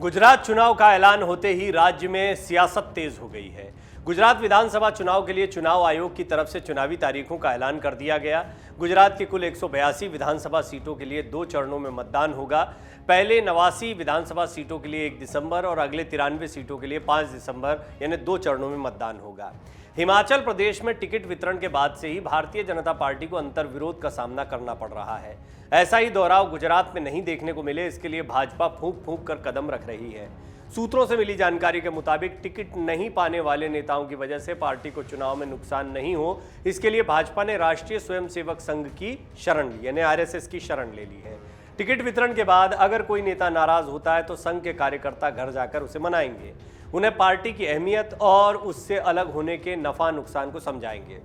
गुजरात चुनाव का ऐलान होते ही राज्य में सियासत तेज हो गई है। गुजरात विधानसभा चुनाव के लिए चुनाव आयोग की तरफ से चुनावी तारीखों का ऐलान कर दिया गया। गुजरात की कुल 182 विधानसभा सीटों के लिए 2 चरणों में मतदान होगा। पहले 89 विधानसभा सीटों के लिए 1 दिसंबर और अगले 93 सीटों के लिए 5 दिसंबर यानी 2 चरणों में मतदान होगा। हिमाचल प्रदेश में टिकट वितरण के बाद से ही भारतीय जनता पार्टी को अंतर्विरोध का सामना करना पड़ रहा है। ऐसा ही दोहराव गुजरात में नहीं देखने को मिले, इसके लिए भाजपा फूंक फूंक कर कदम रख रही है। सूत्रों से मिली जानकारी के मुताबिक टिकट नहीं पाने वाले नेताओं की वजह से पार्टी को चुनाव में नुकसान नहीं हो, इसके लिए भाजपा ने राष्ट्रीय स्वयंसेवक संघ की शरण ली, यानी आरएसएस की शरण ले ली है। टिकट वितरण के बाद अगर कोई नेता नाराज होता है तो संघ के कार्यकर्ता घर जाकर उसे मनाएंगे, उन्हें पार्टी की अहमियत और उससे अलग होने के नफा नुकसान को समझाएंगे।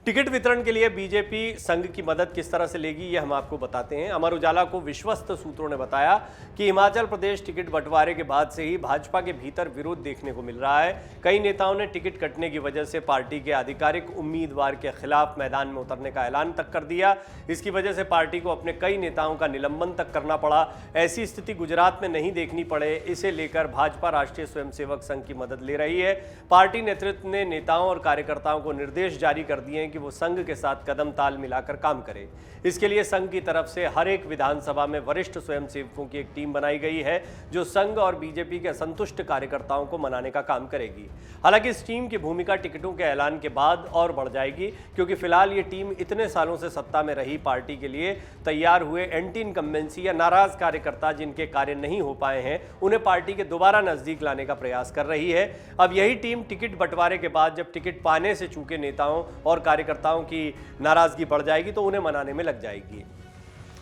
टिकट वितरण के लिए बीजेपी संघ की मदद किस तरह से लेगी, ये हम आपको बताते हैं। अमर उजाला को विश्वस्त सूत्रों ने बताया कि हिमाचल प्रदेश टिकट बंटवारे के बाद से ही भाजपा के भीतर विरोध देखने को मिल रहा है। कई नेताओं ने टिकट कटने की वजह से पार्टी के आधिकारिक उम्मीदवार के खिलाफ मैदान में उतरने का ऐलान तक कर दिया। इसकी वजह से पार्टी को अपने कई नेताओं का निलंबन तक करना पड़ा। ऐसी स्थिति गुजरात में नहीं देखनी पड़े, इसे लेकर भाजपा राष्ट्रीय स्वयंसेवक संघ की मदद ले रही है। पार्टी नेतृत्व ने नेताओं और कार्यकर्ताओं को निर्देश जारी कर दिए हैं कि वो संघ के साथ कदम ताल मिलाकर काम करे। इसके लिए संघ की तरफ से हर एक विधानसभा में वरिष्ठ स्वयंसेवकों की एक टीम बनाई गई है जो संघ और बीजेपी के असंतुष्ट कार्यकर्ताओं को मनाने का काम करेगी। हालांकि इस टीम की भूमिका टिकटों के ऐलान के बाद और बढ़ जाएगी, क्योंकि फिलहाल ये टीम इतने सालों से सत्ता में रही पार्टी के लिए तैयार हुए एंटी इनकम्बेंसी या नाराज कार्यकर्ता जिनके कार्य नहीं हो पाए हैं, उन्हें पार्टी के दोबारा नजदीक लाने का प्रयास कर रही है। अब यही टीम टिकट बंटवारे के बाद जब टिकट पाने से चूके नेताओं और कार्यकर्ताओं की नाराजगी बढ़ जाएगी तो उन्हें मनाने में लग जाएगी।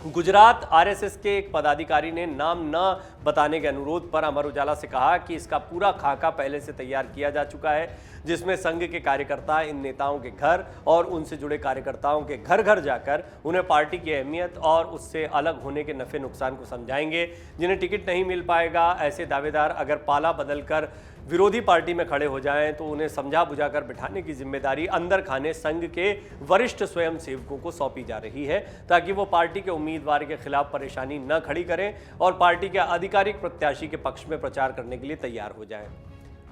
गुजरात आरएसएस के एक पदाधिकारी ने नाम न बताने के अनुरोध पर अमर उजाला से कहा कि इसका पूरा खाका पहले से तैयार किया जा चुका है, जिसमें संघ के कार्यकर्ता इन नेताओं के घर और उनसे जुड़े कार्यकर्ताओं के घर घर जाकर उन्हें पार्टी की अहमियत और उससे अलग होने के नफे नुकसान को समझाएंगे। जिन्हें टिकट नहीं मिल पाएगा, ऐसे दावेदार अगर पाला बदलकर विरोधी पार्टी में खड़े हो जाएं तो उन्हें समझा बुझाकर बिठाने की जिम्मेदारी अंदर खाने संघ के वरिष्ठ स्वयंसेवकों को सौंपी जा रही है, ताकि वो पार्टी के उम्मीदवार के खिलाफ परेशानी न खड़ी करें और पार्टी के आधिकारिक प्रत्याशी के पक्ष में प्रचार करने के लिए तैयार हो जाएं।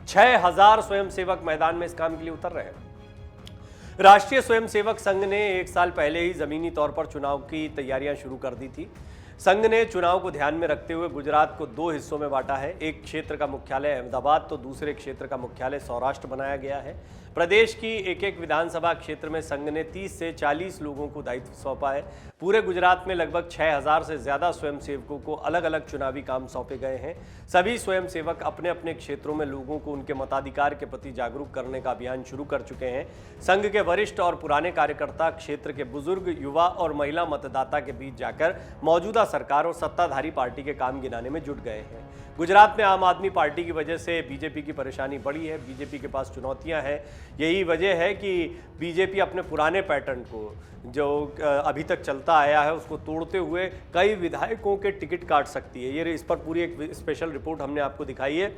6000 स्वयंसेवक मैदान में इस काम के लिए उतर रहे हैं। राष्ट्रीय स्वयंसेवक संघ ने 1 साल पहले ही जमीनी तौर पर चुनाव की तैयारियां शुरू कर दी थी। संघ ने चुनाव को ध्यान में रखते हुए गुजरात को 2 हिस्सों में बांटा है। एक क्षेत्र का मुख्यालय अहमदाबाद तो दूसरे क्षेत्र का मुख्यालय सौराष्ट्र बनाया गया है। प्रदेश की एक एक विधानसभा क्षेत्र में संघ ने 30 से 40 लोगों को दायित्व सौंपा है। पूरे गुजरात में लगभग 6000 से ज्यादा स्वयंसेवकों को अलग अलग चुनावी काम सौंपे गए हैं। सभी स्वयंसेवक अपने अपने क्षेत्रों में लोगों को उनके मताधिकार के प्रति जागरूक करने का अभियान शुरू कर चुके हैं। संघ के वरिष्ठ और पुराने कार्यकर्ता क्षेत्र के बुजुर्ग, युवा और महिला मतदाता के बीच जाकर मौजूदा सरकार और सत्ताधारी पार्टी के काम गिनाने में जुट गए हैं। गुजरात में आम आदमी पार्टी की वजह से बीजेपी की परेशानी बढ़ी है। बीजेपी के पास चुनौतियां हैं। यही वजह है कि बीजेपी अपने पुराने पैटर्न को जो अभी तक चलता आया है उसको तोड़ते हुए कई विधायकों के टिकट काट सकती है। ये इस पर पूरी एक स्पेशल रिपोर्ट हमने आपको दिखाई है।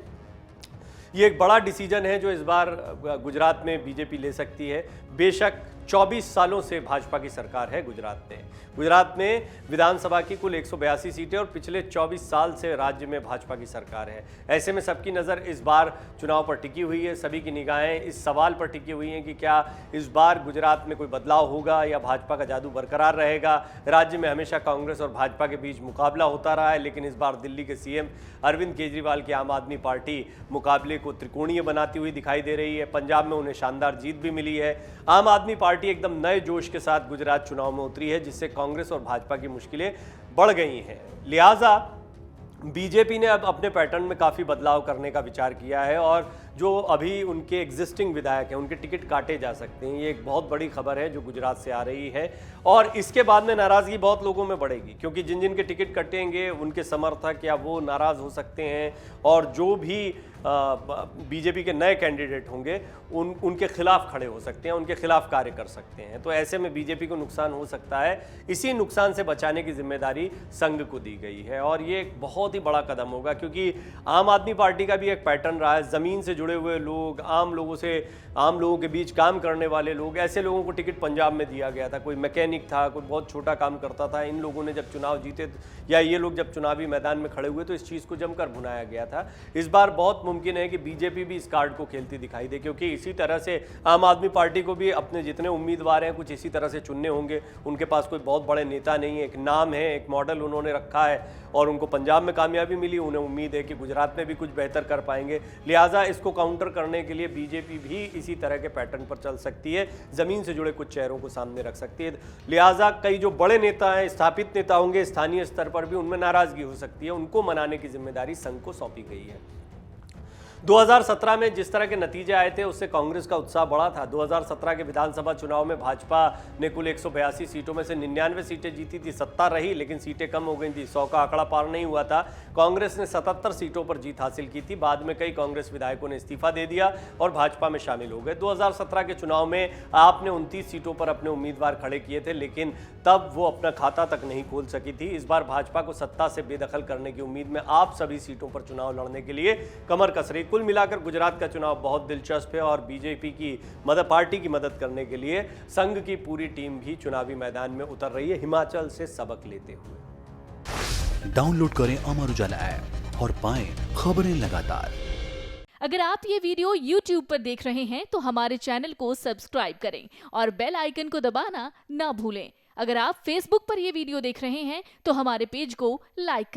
ये एक बड़ा डिसीजन है जो इस बार गुजरात में बीजेपी ले सकती है। बेशक 24 सालों से भाजपा की सरकार है गुजरात में। गुजरात में विधानसभा की कुल 182 सीटें और पिछले 24 साल से राज्य में भाजपा की सरकार है। ऐसे में सबकी नज़र इस बार चुनाव पर टिकी हुई है। सभी की निगाहें इस सवाल पर टिकी हुई हैं कि क्या इस बार गुजरात में कोई बदलाव होगा या भाजपा का जादू बरकरार रहेगा। राज्य में हमेशा कांग्रेस और भाजपा के बीच मुकाबला होता रहा है, लेकिन इस बार दिल्ली के सीएम अरविंद केजरीवाल की आम आदमी पार्टी मुकाबले को त्रिकोणीय बनाती हुई दिखाई दे रही है। पंजाब में उन्हें शानदार जीत भी मिली है। आम आदमी पार्टी एकदम नए जोश के साथ गुजरात चुनाव में उतरी है, जिससे कांग्रेस और भाजपा की मुश्किलें बढ़ गई हैं। लिहाजा बीजेपी ने अब अपने पैटर्न में काफ़ी बदलाव करने का विचार किया है और जो अभी उनके एग्जिस्टिंग विधायक हैं उनके टिकट काटे जा सकते हैं। ये एक बहुत बड़ी खबर है जो गुजरात से आ रही है और इसके बाद में नाराज़गी बहुत लोगों में बढ़ेगी, क्योंकि जिन जिन के टिकट कटेंगे उनके समर्थक या वो नाराज़ हो सकते हैं और जो भी बीजेपी के नए कैंडिडेट होंगे उनके खिलाफ खड़े हो सकते हैं, उनके खिलाफ कार्य कर सकते हैं। तो ऐसे में बीजेपी को नुकसान हो सकता है। इसी नुकसान से बचाने की जिम्मेदारी संघ को दी गई है और ये एक बहुत ही बड़ा कदम होगा, क्योंकि आम आदमी पार्टी का भी एक पैटर्न रहा है, ज़मीन से जुड़े जुड़े हुए लोग, आम लोगों के बीच काम करने वाले लोग, ऐसे लोगों को टिकट पंजाब में दिया गया था। कोई मैकेनिक था, कोई बहुत छोटा काम करता था। इन लोगों ने जब चुनाव जीते या ये लोग जब चुनावी मैदान में खड़े हुए तो इस चीज़ को जमकर भुनाया गया था। इस बार बहुत मुमकिन है कि बीजेपी भी इस कार्ड को खेलती दिखाई दे, क्योंकि इसी तरह से आम आदमी पार्टी को भी अपने जितने उम्मीदवार हैं कुछ इसी तरह से चुनने होंगे। उनके पास कोई बहुत बड़े नेता नहीं है, एक नाम है, एक मॉडल उन्होंने रखा है और उनको पंजाब में कामयाबी मिली। उन्हें उम्मीद है कि गुजरात में भी कुछ बेहतर कर पाएंगे। लिहाजा इसको काउंटर करने के लिए बीजेपी भी इसी तरह के पैटर्न पर चल सकती है, जमीन से जुड़े कुछ चेहरों को सामने रख सकती है। लिहाजा कई जो बड़े नेता हैं, स्थापित नेता होंगे स्थानीय स्तर पर भी, उनमें नाराजगी हो सकती है। उनको मनाने की जिम्मेदारी संघ को सौंपी गई है। 2017 में जिस तरह के नतीजे आए थे उससे कांग्रेस का उत्साह बढ़ा था। 2017 के विधानसभा चुनाव में भाजपा ने कुल 182 सीटों में से 99 सीटें जीती थी। सत्ता रही लेकिन सीटें कम हो गई थी, 100 का आंकड़ा पार नहीं हुआ था। कांग्रेस ने 77 सीटों पर जीत हासिल की थी। बाद में कई कांग्रेस विधायकों ने इस्तीफा दे दिया और भाजपा में शामिल हो गए। 2017 के चुनाव में आपने 29 सीटों पर अपने उम्मीदवार खड़े किए थे, लेकिन तब वो अपना खाता तक नहीं खोल सकी थी। इस बार भाजपा को सत्ता से बेदखल करने की उम्मीद में आप सभी सीटों पर चुनाव लड़ने के लिए कमर कस रही। कुल मिलाकर गुजरात का चुनाव बहुत दिलचस्प है और बीजेपी की पार्टी की मदद करने के लिए संघ की पूरी टीम भी चुनावी मैदान में उतर रही है, हिमाचल से सबक लेते हुए। डाउनलोड करें अमर उजाला ऐप और पाएं खबरें लगातार। अगर आप ये वीडियो YouTube पर देख रहे हैं तो हमारे चैनल को सब्सक्राइब करें और बेल आइकन को दबाना ना भूलें। अगर आप Facebook पर ये वीडियो देख रहे हैं तो हमारे पेज को लाइक करें।